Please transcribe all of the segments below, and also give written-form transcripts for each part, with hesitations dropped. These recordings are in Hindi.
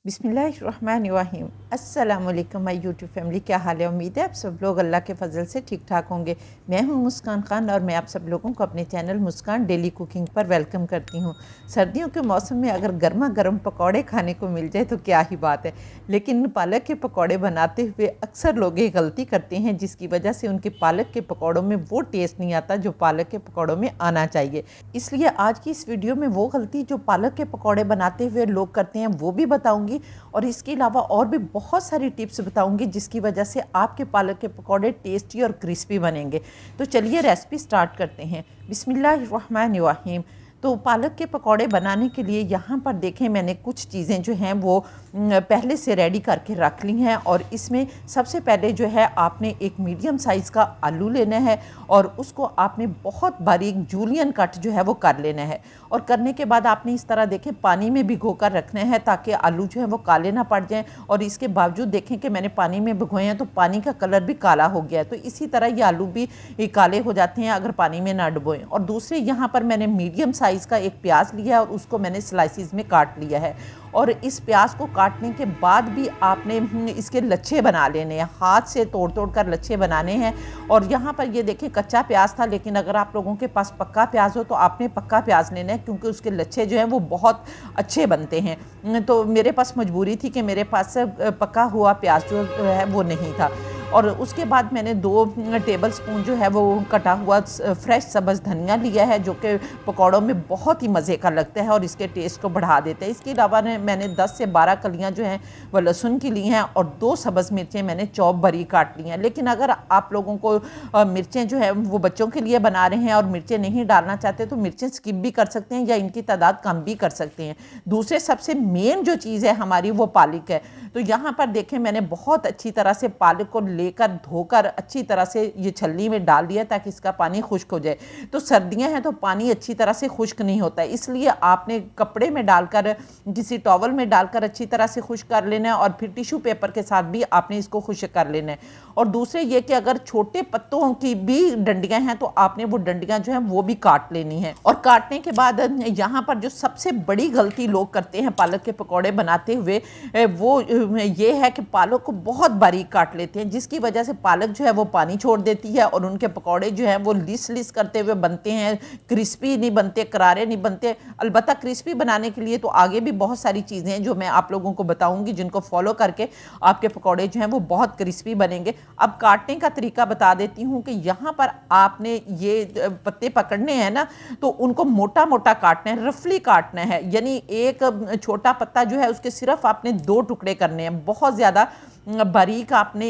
बिस्मिल्लाहिर्रहमानिर्रहीम। अस्सलाम वालेकुम माय यूट्यूब फैमिली, क्या हाल है। उम्मीद है आप सब लोग अल्लाह के फ़ज़ल से ठीक ठाक होंगे। मैं हूं मुस्कान खान और मैं आप सब लोगों को अपने चैनल मुस्कान डेली कुकिंग पर वेलकम करती हूं। सर्दियों के मौसम में अगर गर्मा गर्म पकौड़े खाने को मिल जाए तो क्या ही बात है, लेकिन पालक के पकौड़े बनाते हुए अक्सर लोग ये गलती करते हैं जिसकी वजह से उनके पालक के पकौड़ों में वो टेस्ट नहीं आता जो पालक के पकौड़ों में आना चाहिए। इसलिए आज की इस वीडियो में वो गलती जो पालक के पकौड़े बनाते हुए लोग करते हैं वो भी बताऊँगी, और इसके अलावा और भी बहुत सारी टिप्स बताऊंगी जिसकी वजह से आपके पालक के पकौड़े टेस्टी और क्रिस्पी बनेंगे। तो चलिए रेसिपी स्टार्ट करते हैं। बिस्मिल्लाहिर्रहमानिर्रहीम। तो पालक के पकौड़े बनाने के लिए यहाँ पर देखें मैंने कुछ चीज़ें जो हैं वो पहले से रेडी करके रख ली हैं। और इसमें सबसे पहले जो है आपने एक मीडियम साइज़ का आलू लेना है और उसको आपने बहुत बारीक जूलियन कट जो है वो कर लेना है। और करने के बाद आपने इस तरह देखें पानी में भिगो कर रखना है ताकि आलू जो है वो काले ना पड़ जाएं। और इसके बावजूद देखें कि मैंने पानी में भिगोए हैं तो पानी का कलर भी काला हो गया है, तो इसी तरह ये आलू भी काले हो जाते हैं अगर पानी में ना डुबोएं। और दूसरे यहाँ पर मैंने मीडियम साइज़ का एक प्याज लिया है और उसको मैंने स्लाइसिस में काट लिया है। और इस प्याज को काटने के बाद भी आपने इसके लच्छे बना लेने हैं, हाथ से तोड़ तोड़ कर लच्छे बनाने हैं। और यहाँ पर ये देखें कच्चा प्याज था, लेकिन अगर आप लोगों के पास पक्का प्याज हो तो आपने पक्का प्याज लेना है क्योंकि उसके लच्छे जो हैं वो बहुत अच्छे बनते हैं। तो मेरे पास मजबूरी थी कि मेरे पास पका हुआ प्याज जो है वो नहीं था। और उसके बाद मैंने 2 टेबल स्पून जो है वो कटा हुआ फ्रेश सब्ज़ धनिया लिया है जो कि पकौड़ों में बहुत ही मज़े का लगता है और इसके टेस्ट को बढ़ा देता है। इसके अलावा मैंने 10 से 12 कलियाँ जो हैं वो लहसुन की ली हैं और 2 सब्ज़ मिर्चें मैंने चॉप भरी काट ली हैं। लेकिन अगर आप लोगों को मिर्चें जो है वो बच्चों के लिए बना रहे हैं और मिर्चें नहीं डालना चाहते तो मिर्चें स्किप भी कर सकते हैं या इनकी तादाद कम भी कर सकते हैं। दूसरे सबसे मेन जो चीज़ है हमारी वो पालक है। तो यहाँ पर देखें मैंने बहुत अच्छी तरह से पालक को लेकर धोकर अच्छी तरह से ये छलनी में डाल दिया ताकि इसका पानी खुश्क हो जाए। तो सर्दियाँ हैं तो पानी अच्छी तरह से खुश्क नहीं होता है, इसलिए आपने कपड़े में डालकर किसी टॉवल में डालकर अच्छी तरह से खुश्क कर लेना है और फिर टिश्यू पेपर के साथ भी आपने इसको खुश्क कर लेना है। और दूसरे ये कि अगर छोटे पत्तों की भी डंडियाँ हैं तो आपने वो डंडियाँ जो हैं वो भी काट लेनी है। और काटने के बाद यहाँ पर जो सबसे बड़ी गलती लोग करते हैं पालक के पकौड़े बनाते हुए वो ये है कि पालक को बहुत बारीक काट लेते हैं जिसकी वजह से पालक जो है वो पानी छोड़ देती है और उनके पकौड़े जो हैं वो लिस लिस करते हुए बनते हैं, क्रिस्पी नहीं बनते, करारे नहीं बनते। अलबत्ता क्रिस्पी बनाने के लिए तो आगे भी बहुत सारी चीज़ें हैं जो मैं आप लोगों को बताऊंगी जिनको फॉलो करके आपके पकौड़े जो हैं वो बहुत क्रिस्पी बनेंगे। अब काटने का तरीका बता देती हूँ कि यहाँ पर आपने ये पत्ते पकड़ने हैं ना तो उनको मोटा मोटा काटना है, रफली काटना है। यानी एक छोटा पत्ता जो है उसके सिर्फ आपने 2 टुकड़े करने हैं, बहुत ज़्यादा बारीक आपने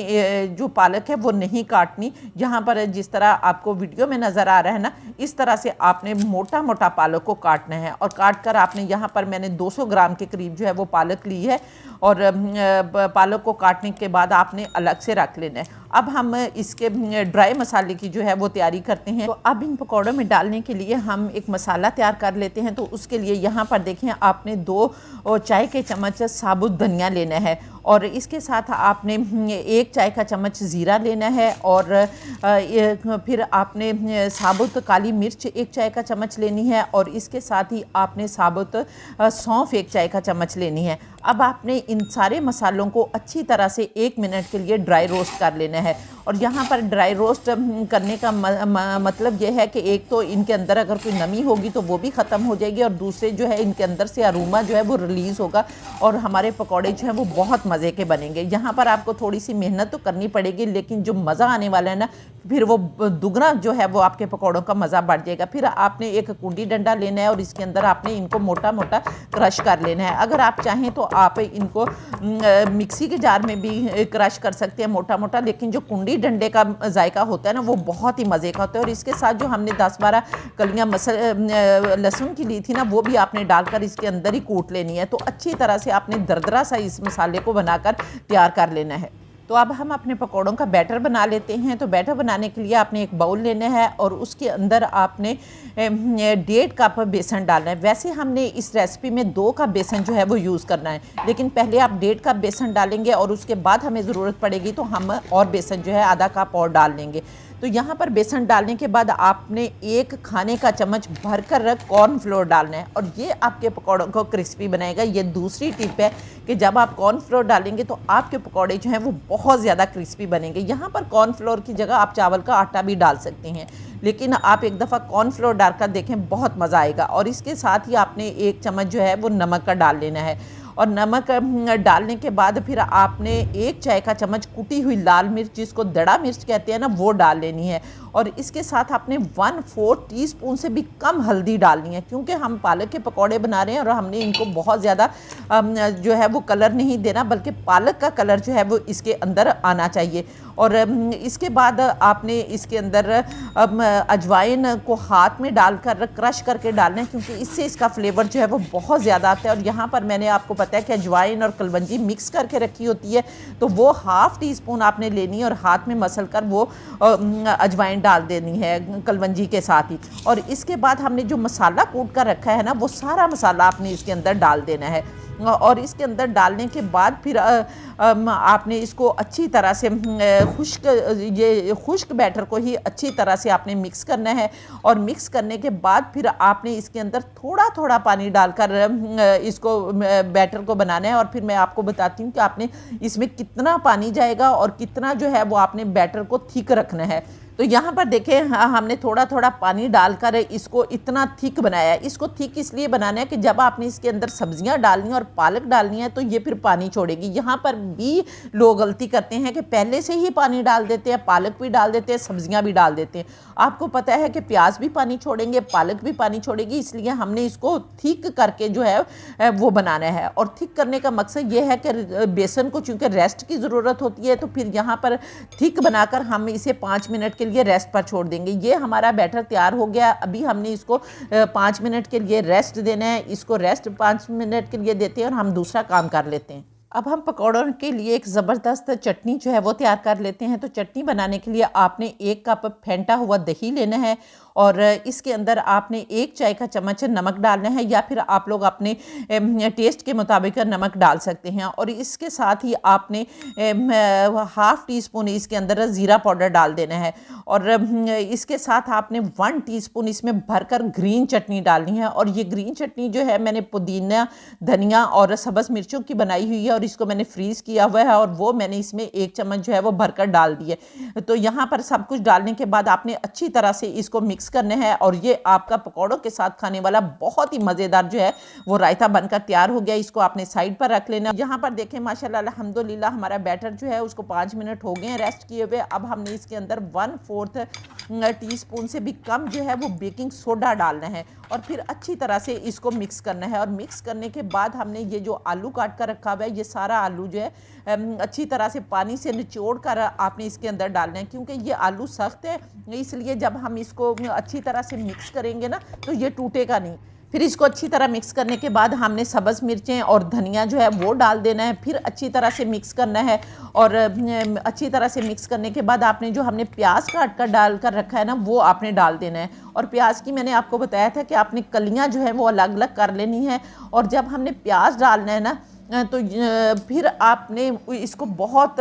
जो पालक है वो नहीं काटनी। यहाँ पर जिस तरह आपको वीडियो में नज़र आ रहा है ना इस तरह से आपने मोटा मोटा पालक को काटना है। और काट कर आपने यहाँ पर मैंने 200 ग्राम के करीब जो है वो पालक ली है और पालक को काटने के बाद आपने अलग से रख लेना है। अब हम इसके ड्राई मसाले की जो है वो तैयारी करते हैं। तो अब इन पकौड़ों में डालने के लिए हम एक मसाला तैयार कर लेते हैं। तो उसके लिए यहाँ पर देखें आपने 2 चाय के चम्मच साबुत धनिया लेना है और इसके साथ आपने 1 चाय का चम्मच ज़ीरा लेना है और फिर आपने साबुत काली मिर्च 1 चाय का चम्मच लेनी है और इसके साथ ही आपने साबुत सौंफ 1 चाय का चम्मच लेनी है। अब आपने इन सारे मसालों को अच्छी तरह से 1 मिनट के लिए ड्राई रोस्ट कर लेना है। और यहाँ पर ड्राई रोस्ट करने का मतलब यह है कि एक तो इनके अंदर अगर कोई नमी होगी तो वो भी ख़त्म हो जाएगी और दूसरे जो है इनके अंदर से अरोमा जो है वो रिलीज़ होगा और हमारे पकौड़े जो हैं वो बहुत मज़े के बनेंगे। यहाँ पर आपको थोड़ी सी मेहनत तो करनी पड़ेगी लेकिन जो मज़ा आने वाला है ना फिर वो दुगना जो है वो आपके पकौड़ों का मज़ा बढ़ जाएगा। फिर आपने एक कुंडी डंडा लेना है और इसके अंदर आपने इनको मोटा मोटा क्रश कर लेना है। अगर आप चाहें तो आप इनको मिक्सी के जार में भी क्रश कर सकते हैं मोटा मोटा, लेकिन जो कुंडी डंडे का जायका होता है ना वो बहुत ही मज़े का होता है। और इसके साथ जो हमने 10-12 कलियाँ लहसुन की ली थी ना वो भी आपने डालकर इसके अंदर ही कूट लेनी है। तो अच्छी तरह से आपने दरदरा सा इस मसाले को बनाकर तैयार कर लेना है। तो अब हम अपने पकौड़ों का बैटर बना लेते हैं। तो बैटर बनाने के लिए आपने एक बाउल लेना है और उसके अंदर आपने 1.5 कप बेसन डालना है। वैसे हमने इस रेसिपी में 2 कप बेसन जो है वो यूज़ करना है, लेकिन पहले आप 1.5 कप बेसन डालेंगे और उसके बाद हमें ज़रूरत पड़ेगी तो हम और बेसन जो है आधा कप और डाल लेंगे। तो यहाँ पर बेसन डालने के बाद आपने 1 खाने का चम्मच भरकर कॉर्नफ्लोर डालना है और ये आपके पकौड़ों को क्रिस्पी बनाएगा। ये दूसरी टिप है कि जब आप कॉर्नफ्लोर डालेंगे तो आपके पकौड़े जो हैं वो बहुत ज़्यादा क्रिस्पी बनेंगे। यहाँ पर कॉर्नफ्लोर की जगह आप चावल का आटा भी डाल सकते हैं, लेकिन आप एक दफ़ा कॉर्नफ्लोर डालकर देखें, बहुत मज़ा आएगा। और इसके साथ ही आपने 1 चम्मच जो है वो नमक का डाल लेना है और नमक डालने के बाद फिर आपने 1 चाय का चम्मच कुटी हुई लाल मिर्च, जिसको दड़ा मिर्च कहते हैं ना, वो डाल लेनी है। और इसके साथ आपने 1/4 टीस्पून से भी कम हल्दी डालनी है, क्योंकि हम पालक के पकौड़े बना रहे हैं और हमने इनको बहुत ज़्यादा जो है वो कलर नहीं देना, बल्कि पालक का कलर जो है वो इसके अंदर आना चाहिए। और इसके बाद आपने इसके अंदर अजवाइन को हाथ में डालकर क्रश करके डालना है, क्योंकि इससे इसका फ्लेवर जो है वो बहुत ज़्यादा आता है। और यहाँ पर मैंने आपको पता है कि अजवाइन और कलवंजी मिक्स करके रखी होती है, तो वो 1/2 टीस्पून आपने लेनी है और हाथ में मसल कर वो अजवाइन डाल देनी है कलवंजी के साथ ही। और इसके बाद हमने जो मसाला कूट कर रखा है ना, वो सारा मसाला आपने इसके अंदर डाल देना है। और इसके अंदर डालने के बाद फिर आपने इसको अच्छी तरह से खुश्क बैटर को ही अच्छी तरह से आपने मिक्स करना है। और मिक्स करने के बाद फिर आपने इसके अंदर थोड़ा थोड़ा पानी डालकर इसको बैटर को बनाना है। और फिर मैं आपको बताती हूँ कि आपने इसमें कितना पानी जाएगा और कितना जो है वो आपने बैटर को थिक रखना है। तो यहाँ पर देखें, हमने थोड़ा थोड़ा पानी डालकर इसको इतना थिक बनाया है। इसको थिक इसलिए बनाना है कि जब आपने इसके अंदर सब्जियां डालनी है और पालक डालनी है तो ये फिर पानी छोड़ेगी। यहाँ पर भी लोग गलती करते हैं कि पहले से ही पानी डाल देते हैं, पालक भी डाल देते हैं, सब्जियां भी डाल देते हैं। आपको पता है कि प्याज भी पानी छोड़ेंगे, पालक भी पानी छोड़ेगी, इसलिए हमने इसको थिक करके जो है वो बनाना है। और थिक करने का मकसद ये है कि बेसन को चूँकि रेस्ट की ज़रूरत होती है, तो फिर यहाँ पर थिक बनाकर हम इसे 5 मिनट के लिए रेस्ट पर छोड़ देंगे। ये हमारा बैटर तैयार हो गया। अभी हमने इसको 5 मिनट के लिए रेस्ट देना है। इसको रेस्ट 5 मिनट के लिए देते हैं और हम दूसरा काम कर लेते हैं। अब हम पकौड़ों के लिए एक ज़बरदस्त चटनी जो है वो तैयार कर लेते हैं। तो चटनी बनाने के लिए आपने 1 कप फेंटा हुआ दही लेना है और इसके अंदर आपने 1 चाय का चम्मच नमक डालना है, या फिर आप लोग अपने टेस्ट के मुताबिक नमक डाल सकते हैं। और इसके साथ ही आपने 1/2 टीस्पून इसके अंदर ज़ीरा पाउडर डाल देना है। और इसके साथ आपने 1 टीस्पून इसमें भरकर ग्रीन चटनी डालनी है। और ये ग्रीन चटनी जो है मैंने पुदीना, धनिया और सब्ज़ मिर्चों की बनाई हुई है और इसको मैंने फ्रीज़ किया हुआ है और वो मैंने इसमें 1 चम्मच जो है वो भरकर डाल दिए। तो यहाँ पर सब कुछ डालने के बाद आपने अच्छी तरह से इसको मिक्स करने हैं और ये आपका पकौड़ों के साथ खाने वाला बहुत ही मज़ेदार जो है वो रायता बनकर तैयार हो गया। इसको आपने साइड पर रख लेना। यहाँ पर देखें, माशाल्लाह अल्हम्दुलिल्लाह हमारा बैटर जो है उसको 5 मिनट हो गए हैं रेस्ट किए हुए। अब हमने इसके अंदर 1/4 टीस्पून से भी कम जो है वो बेकिंग सोडा डालना है और फिर अच्छी तरह से इसको मिक्स करना है। और मिक्स करने के बाद हमने ये जो आलू काट कर रखा हुआ है, ये सारा आलू जो है अच्छी तरह से पानी से निचोड़ कर आपने इसके अंदर डालना है, क्योंकि ये आलू सख्त है, इसलिए जब हम इसको अच्छी तरह से मिक्स करेंगे ना तो ये टूटेगा नहीं। फिर इसको अच्छी तरह मिक्स करने के बाद हमने सब्ज़ मिर्चें और धनिया जो है वो डाल देना है। फिर अच्छी तरह से मिक्स करना है और अच्छी तरह से मिक्स करने के बाद आपने जो हमने प्याज काट कर डाल कर रखा है ना, वो आपने डाल देना है। और प्याज की मैंने आपको बताया था कि आपने कलियां जो है वो अलग अलग कर लेनी है। और जब हमने प्याज डालना है ना, तो फिर आपने इसको बहुत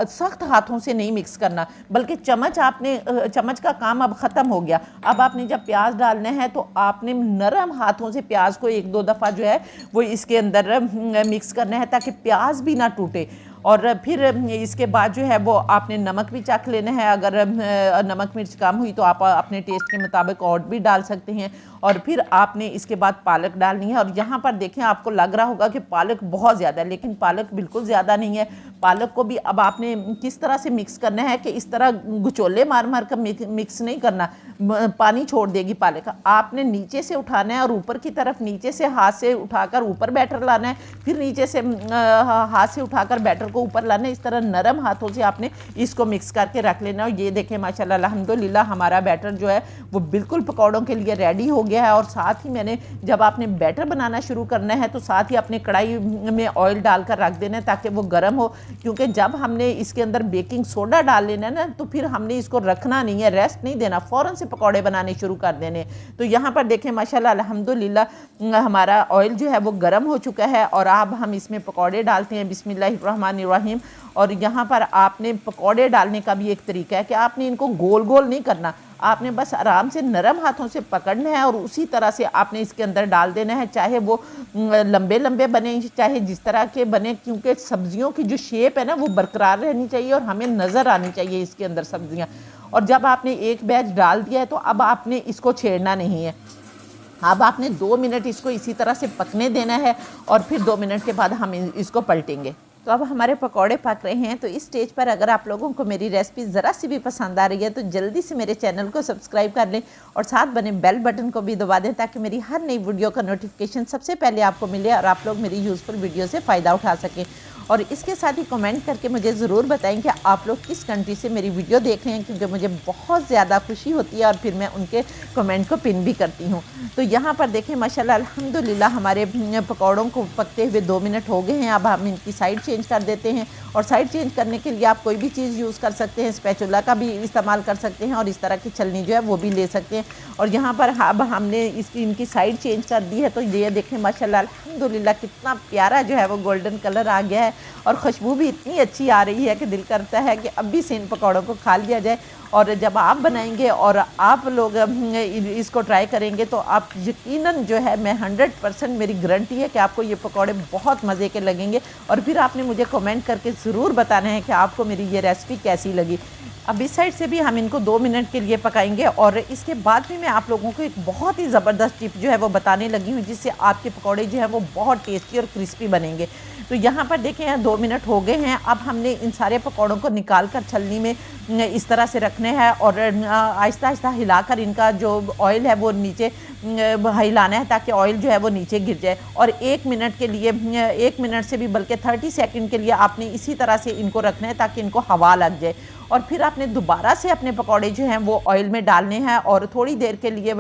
सख्त हाथों से नहीं मिक्स करना, बल्कि चम्मच का काम अब ख़त्म हो गया। अब आपने जब प्याज डालना है तो आपने नरम हाथों से प्याज को 1-2 दफ़ा जो है वो इसके अंदर मिक्स करना है, ताकि प्याज भी ना टूटे। और फिर इसके बाद जो है वो आपने नमक भी चख लेना है। अगर नमक मिर्च कम हुई तो आप अपने टेस्ट के मुताबिक और भी डाल सकते हैं। और फिर आपने इसके बाद पालक डालनी है। और यहाँ पर देखें, आपको लग रहा होगा कि पालक बहुत ज़्यादा है, लेकिन पालक बिल्कुल ज़्यादा नहीं है। पालक को भी अब आपने किस तरह से मिक्स करना है कि इस तरह गुचोले मार मार कर मिक्स नहीं करना, पानी छोड़ देगी पालक। आपने नीचे से उठाना है और ऊपर की तरफ नीचे से हाथ से उठाकर ऊपर बैटर लाना है, फिर नीचे से हाथ से उठाकर बैटर को ऊपर लाना है। इस तरह नरम हाथों से आपने इसको मिक्स करके रख लेना। और ये देखें माशाल्लाह अल्हम्दुलिल्लाह हमारा बैटर जो है वो बिल्कुल पकौड़ों के लिए रेडी हो गया है। और साथ ही मैंने, जब आपने बैटर बनाना शुरू करना है तो साथ ही अपने कढ़ाई में ऑयल डालकर रख देना है ताकि वो गर्म हो, क्योंकि जब हमने इसके अंदर बेकिंग सोडा डाल लेना है ना, तो फिर हमने इसको रखना नहीं है, रेस्ट नहीं देना, फ़ौरन से पकौड़े बनाने शुरू कर देने। तो यहाँ पर देखें माशाल्लाह अल्हम्दुलिल्लाह हमारा ऑयल जो है वो गर्म हो चुका है और अब हम इसमें पकौड़े डालते हैं। बिस्मिल्लाहिर्रहमानिर्रहीम। बिस्मिल्लाहिर्रहमानिर्रहीम। और यहाँ पर आपने पकौड़े डालने का भी एक तरीका है कि आपने इनको गोल गोल नहीं करना, आपने बस आराम से नरम हाथों से पकड़ना है और उसी तरह से आपने इसके अंदर डाल देना है, चाहे वो लंबे लंबे बने चाहे जिस तरह के बने, क्योंकि सब्जियों की जो शेप है ना वो बरकरार रहनी चाहिए और हमें नज़र आनी चाहिए इसके अंदर सब्जियां। और जब आपने एक बैच डाल दिया है तो अब आपने इसको छेड़ना नहीं है, अब आपने 2 मिनट इसको इसी तरह से पकने देना है और फिर 2 मिनट के बाद हम इसको पलटेंगे। तो अब हमारे पकौड़े पक रहे हैं। तो इस स्टेज पर अगर आप लोगों को मेरी रेसिपी ज़रा सी भी पसंद आ रही है तो जल्दी से मेरे चैनल को सब्सक्राइब कर लें और साथ बने बेल बटन को भी दबा दें ताकि मेरी हर नई वीडियो का नोटिफिकेशन सबसे पहले आपको मिले और आप लोग मेरी यूज़फुल वीडियो से फ़ायदा उठा सकें। और इसके साथ ही कमेंट करके मुझे ज़रूर बताएं कि आप लोग किस कंट्री से मेरी वीडियो देख रहे हैं, क्योंकि मुझे बहुत ज़्यादा खुशी होती है और फिर मैं उनके कमेंट को पिन भी करती हूँ। तो यहाँ पर देखें माशाल्लाह अल्हम्दुलिल्लाह हमारे पकौड़ों को पकते हुए 2 मिनट हो गए हैं। अब हम इनकी साइड चेंज कर देते हैं और साइड चेंज करने के लिए आप कोई भी चीज़ यूज़ कर सकते हैं, स्पैचुला का भी इस्तेमाल कर सकते हैं और इस तरह की छलनी जो है वो भी ले सकते हैं। और यहाँ पर अब हमने इनकी साइड चेंज कर दी है। तो ये देखें माशाल्लाह अल्हम्दुलिल्लाह कितना प्यारा जो है वो गोल्डन कलर आ गया है और खुशबू भी इतनी अच्छी आ रही है कि दिल करता है कि अब भी से इन पकौड़ों को खा लिया जाए। और जब आप बनाएंगे और आप लोग इसको ट्राई करेंगे तो आप यकीनन जो है, मैं 100% मेरी गारंटी है कि आपको ये पकौड़े बहुत मज़े के लगेंगे और फिर आपने मुझे कमेंट करके ज़रूर बताना है कि आपको मेरी ये रेसिपी कैसी लगी। अब इस साइड से भी हम इनको 2 मिनट के लिए पकाएंगे और इसके बाद भी मैं आप लोगों को एक बहुत ही ज़बरदस्त टिप जो है वो बताने लगी हूँ जिससे आपके पकौड़े जो है वो बहुत टेस्टी और क्रिस्पी बनेंगे। तो यहाँ पर देखें 2 मिनट हो गए हैं। अब हमने इन सारे पकौड़ों को निकाल कर छलनी में इस तरह से रखने हैं और आहिस्ता आहिस्ता हिलाकर इनका जो ऑयल है वो नीचे हिलाना है ताकि ऑयल जो है वो नीचे गिर जाए। और 1 मिनट के लिए, 1 मिनट से भी बल्कि 30 सेकंड के लिए आपने इसी तरह से इनको रखना है ताकि इनको हवा लग जाए। और फिर आपने दोबारा से अपने पकौड़े जो हैं वो ऑयल में डालने हैं और थोड़ी देर के लिए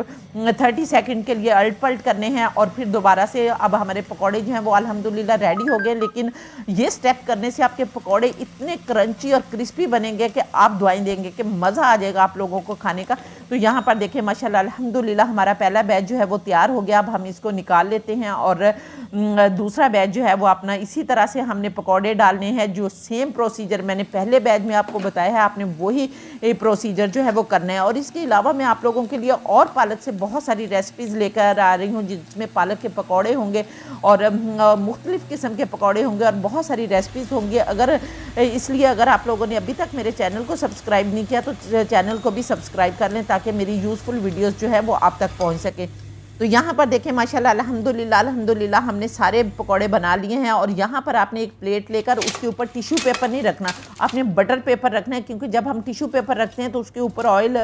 30 सेकंड के लिए अल्ट पल्ट करने हैं और फिर दोबारा से अब हमारे पकौड़े जो हैं वो अल्हम्दुलिल्लाह रेडी हो गए। लेकिन ये स्टेप करने से आपके पकौड़े इतने क्रंची और क्रिस्पी बनेंगे कि आप दुआएं देंगे कि मज़ा आ जाएगा आप लोगों को खाने का। तो यहाँ पर देखिए माशाल्लाह अल्हम्दुलिल्लाह हमारा पहला बैच जो है वो तैयार हो गया। अब हम इसको निकाल लेते हैं और दूसरा बैच जो है वो अपना इसी तरह से हमने पकौड़े डालने हैं। जो सेम प्रोसीजर मैंने पहले बैच में आपको बताया है, आपने वही प्रोसीजर जो है वो करना है। और इसके अलावा मैं आप लोगों के लिए और पालक से बहुत सारी रेसिपीज़ लेकर आ रही हूँ जिसमें पालक के पकौड़े होंगे और मुख्तलिफ़ किस्म के पकौड़े होंगे और बहुत सारी रेसिपीज़ होंगी। इसलिए अगर आप लोगों ने अभी तक मेरे चैनल को सब्सक्राइब नहीं किया तो चैनल को भी सब्सक्राइब कर लें ताकि मेरी यूज़फुल वीडियोज़ जो है वो आप तक पहुँच सके। तो यहाँ पर देखें माशाल्लाह अल्हम्दुलिल्लाह हमने सारे पकौड़े बना लिए हैं। और यहाँ पर आपने एक प्लेट लेकर उसके ऊपर टिश्यू पेपर नहीं रखना, आपने बटर पेपर रखना है, क्योंकि जब हम टिश्यू पेपर रखते हैं तो उसके ऊपर ऑयल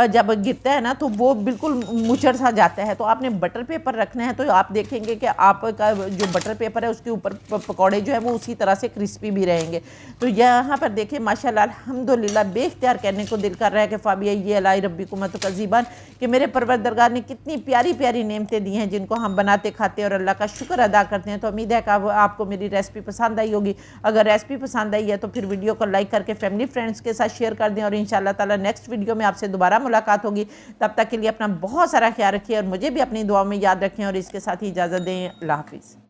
जब गिरता है ना तो वो बिल्कुल मुचड़ सा जाता है। तो आपने बटर पेपर रखना है। तो आप देखेंगे कि आपका जो बटर पेपर है उसके ऊपर पकौड़े जो है वो उसी तरह से क्रिस्पी भी रहेंगे। तो यहाँ पर देखें माशाल्लाह अल्हम्दुलिल्लाह बेख्तियार कहने को दिल कर रहा है कि फ़ाबिया ये अलाई रब्बिकुम तुकज़्ज़िबान, कि मेरे परवरदिगार ने कितनी प्यारी प्यारी नेमतें दी हैं जिनको हम बनाते खाते और अल्लाह का शुक्र अदा करते हैं। तो उम्मीद है कि आपको मेरी रेसिपी पसंद आई होगी। अगर रेसिपी पसंद आई है तो फिर वीडियो को लाइक करके फैमिली फ्रेंड्स के साथ शेयर कर दें और इंशाअल्लाह ताला नेक्स्ट वीडियो में आपसे दोबारा मुलाकात होगी। तब तक के लिए अपना बहुत सारा ख्याल रखिए और मुझे भी अपनी दुआओं में याद रखें और इसके साथ ही इजाज़त दें। अल्लाह हाफिज़।